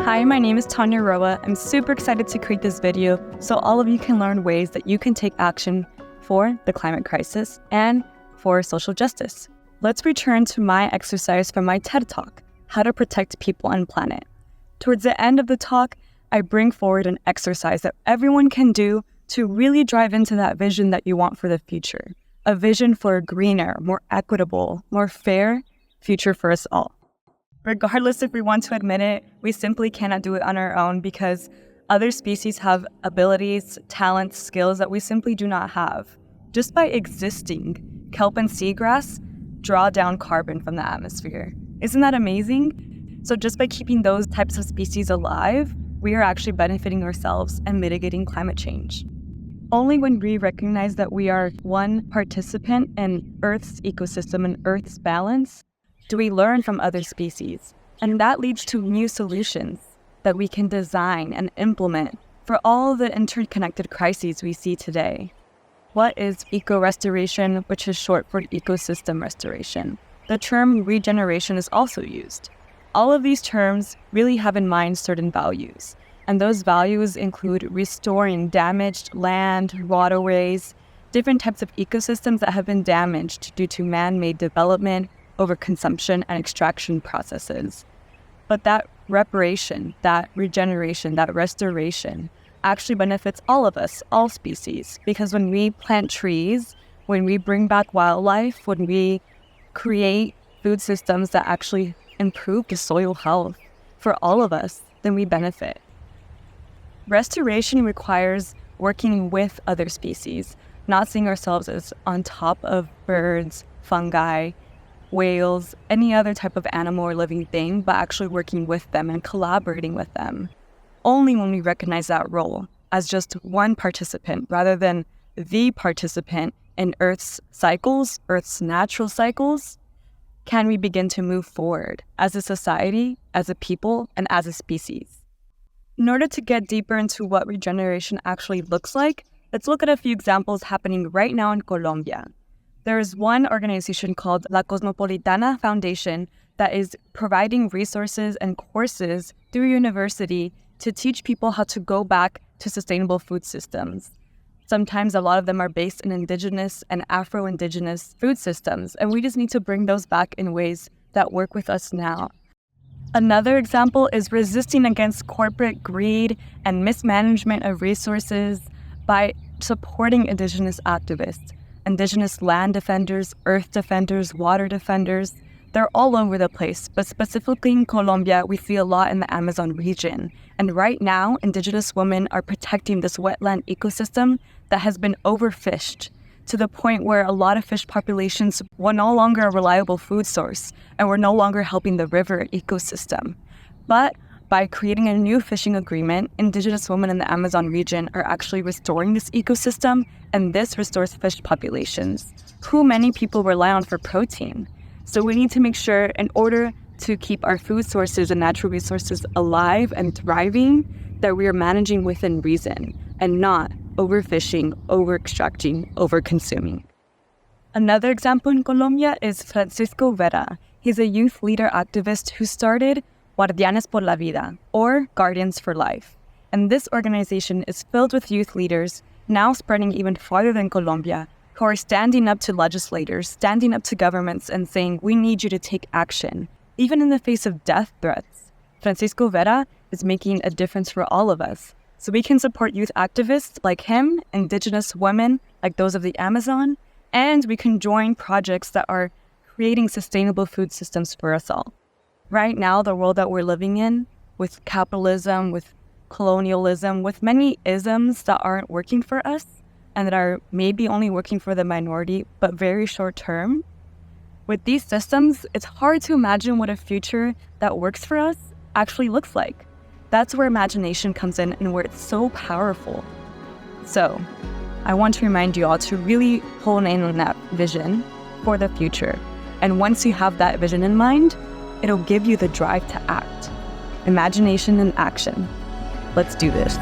Hi, my name is Tania. I'm super excited to create this video so all of you can learn ways that you can take action for the climate crisis and for social justice. Let's return to my exercise from my TED Talk, How to Protect People and Planet. Towards the end of the talk, I bring forward an exercise that everyone can do to really drive into that vision that you want for the future. A vision for a greener, more equitable, more fair future for us all. Regardless if we want to admit it, we simply cannot do it on our own because other species have abilities, talents, skills that we simply do not have. Just by existing, kelp and seagrass draw down carbon from the atmosphere. Isn't that amazing? So just by keeping those types of species alive, we are actually benefiting ourselves and mitigating climate change. Only when we recognize that we are one participant in Earth's ecosystem and Earth's balance do we learn from other species. And that leads to new solutions that we can design and implement for all the interconnected crises we see today. What is eco-restoration, which is short for ecosystem restoration? The term regeneration is also used. All of these terms really have in mind certain values, and those values include restoring damaged land, waterways, different types of ecosystems that have been damaged due to man-made development, overconsumption, and extraction processes. But that reparation, that regeneration, that restoration actually benefits all of us, all species, because when we plant trees, when we bring back wildlife, when we create food systems that actually improve the soil health for all of us, then we benefit. Restoration requires working with other species, not seeing ourselves as on top of birds, fungi, whales, any other type of animal or living thing, but actually working with them and collaborating with them. Only when we recognize that role as just one participant rather than the participant in Earth's cycles, Earth's natural cycles, can we begin to move forward as a society, as a people, and as a species. In order to get deeper into what regeneration actually looks like, let's look at a few examples happening right now in Colombia. There is one organization called La Cosmopolitana Foundation that is providing resources and courses through university to teach people how to go back to sustainable food systems. Sometimes a lot of them are based in indigenous and Afro-Indigenous food systems, and we just need to bring those back in ways that work with us now. Another example is resisting against corporate greed and mismanagement of resources by supporting indigenous activists. Indigenous land defenders, earth defenders, water defenders, they're all over the place, but specifically in Colombia, we see a lot in the Amazon region. And right now, indigenous women are protecting this wetland ecosystem that has been overfished to the point where a lot of fish populations were no longer a reliable food source and were no longer helping the river ecosystem. But by creating a new fishing agreement, indigenous women in the Amazon region are actually restoring this ecosystem, and this restores fish populations, who many people rely on for protein. So we need to make sure, in order to keep our food sources and natural resources alive and thriving, that we are managing within reason and not overfishing, over-extracting, over-consuming. Another example in Colombia is Francisco Vera. He's a youth leader activist who started Guardianes por la Vida, or Guardians for Life. And this organization is filled with youth leaders, now spreading even farther than Colombia, who are standing up to legislators, standing up to governments and saying, we need you to take action, even in the face of death threats. Francisco Vera is making a difference for all of us. So we can support youth activists like him, indigenous women like those of the Amazon, and we can join projects that are creating sustainable food systems for us all. Right now, the world that we're living in, with capitalism, with colonialism, with many isms that aren't working for us and that are maybe only working for the minority, but very short term, with these systems, it's hard to imagine what a future that works for us actually looks like. That's where imagination comes in and where it's so powerful. So, I want to remind you all to really hone in on that vision for the future. And once you have that vision in mind, it'll give you the drive to act. Imagination and action. Let's do this.